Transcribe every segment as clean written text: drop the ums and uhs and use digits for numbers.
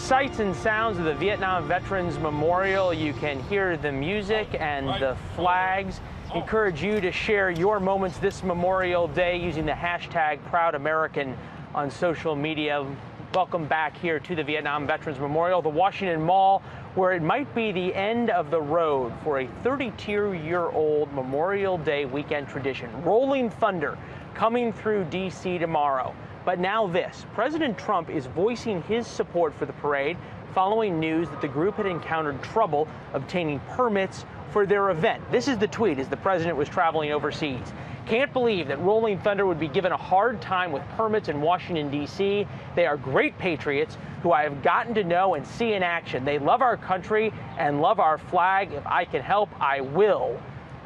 sights and sounds of the Vietnam Veterans Memorial. You can hear the music and the flags. Encourage you to share your moments this Memorial Day using the hashtag #ProudAmerican on social media. Welcome back here to the Vietnam Veterans Memorial, the Washington Mall, where it might be the end of the road for a 32-year-old Memorial Day weekend tradition. Rolling Thunder coming through D.C. tomorrow. But now this, President Trump is voicing his support for the parade following news that the group had encountered trouble obtaining permits for their event. This is the tweet as the president was traveling overseas. Can't believe that Rolling Thunder would be given a hard time with permits in Washington, D.C. They are great patriots who I have gotten to know and see in action. They love our country and love our flag. If I can help, I will.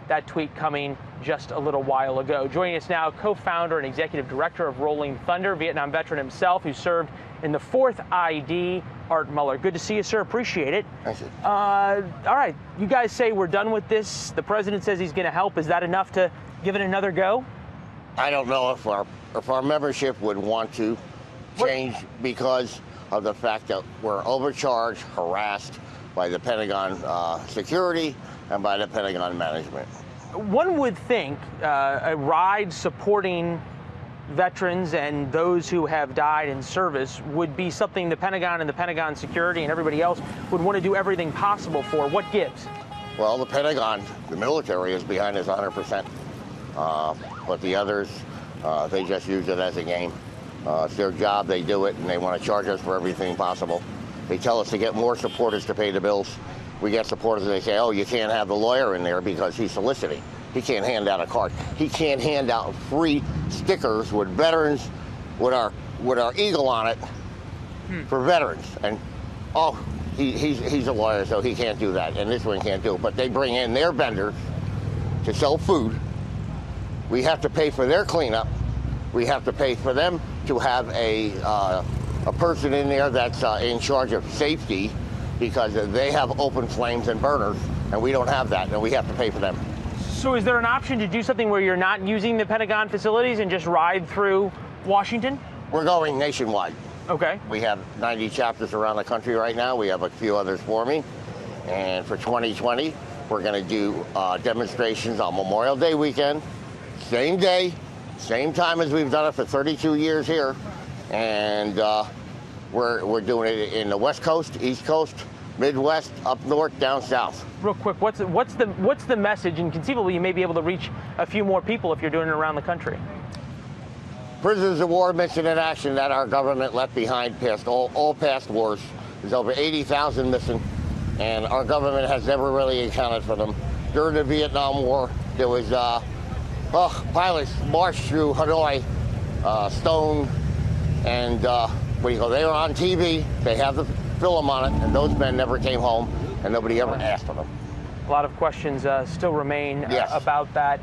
That tweet coming just a little while ago. Joining us now, co-founder and executive director of Rolling Thunder, Vietnam veteran himself who served in the 4th ID, Artie Muller. Good to see you, sir. Appreciate it. Thank you. All right. You guys say we're done with this. The president says he's going to help. Is that enough to give it another go? I don't know if our membership would want to change because of the fact that we're overcharged, harassed by the Pentagon security and by the Pentagon management. One would think a ride supporting veterans and those who have died in service would be something the Pentagon and the Pentagon security and everybody else would want to do everything possible for. What gives? Well, the Pentagon, the military, is behind us 100%. But the others, they just use it as a game. It's their job, they do it, and they want to charge us for everything possible. They tell us to get more supporters to pay the bills. We get supporters, and they say, oh, you can't have the lawyer in there because he's soliciting. He can't hand out a card. He can't hand out free stickers with veterans, with our eagle on it for veterans. And, oh, he's a lawyer, so he can't do that, and this one can't do it. But they bring in their vendors to sell food. We have to pay for their cleanup. We have to pay for them to have a person in there that's in charge of safety because they have open flames and burners, and we don't have that, and we have to pay for them. So is there an option to do something where you're not using the Pentagon facilities and just ride through Washington? We're going nationwide. Okay. We have 90 chapters around the country right now. We have a few others forming. And for 2020, we're going to do demonstrations on Memorial Day weekend, same day, same time as we've done it for 32 years here. And we're doing it in the West Coast, East Coast, Midwest, up north, down south. Real quick, what's the message? And conceivably, you may be able to reach a few more people if you're doing it around the country. Prisoners of war missing in action that our government left behind past all past wars. There's over 80,000 missing, and our government has never really accounted for them. During the Vietnam War, there was pilots marched through Hanoi, Stone, and they were on TV. They have the film on it, and those men never came home, and nobody ever asked for them. A lot of questions still remain Yes. about that.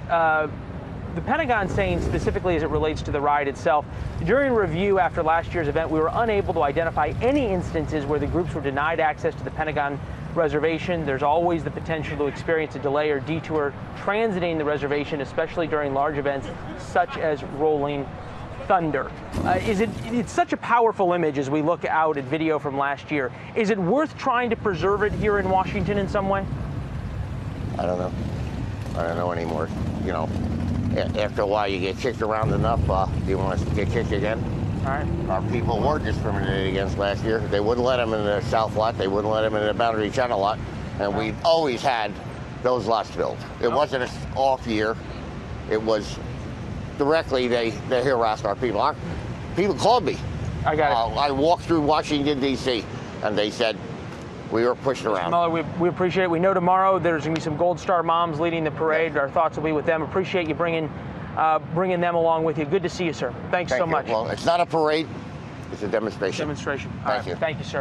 The Pentagon saying specifically as it relates to the ride itself, during review after last year's event, we were unable to identify any instances where the groups were denied access to the Pentagon reservation. There's always the potential to experience a delay or detour transiting the reservation, especially during large events such as Rolling Thunder. It's such a powerful image as we look out at video from last year. Is it worth trying to preserve it here in Washington in some way? I don't know. I don't know anymore. You know, after a while you get kicked around enough, do you want to get kicked again? All right. Our people were discriminated against last year. They wouldn't let them in the South lot. They wouldn't let them in the Boundary Channel lot. And we've always had those lots filled. It wasn't an off year. It was directly they harassed our people. Our people called me. I got it. I walked through Washington, D.C., and they said we were pushed around. Muller, we appreciate it. We know tomorrow there's going to be some Gold Star moms leading the parade. Our thoughts will be with them. Appreciate you bringing them along with you. Good to see you, sir. Thanks so much. Well, it's not a parade. It's a demonstration. Demonstration. Thank you. Thank you, sir.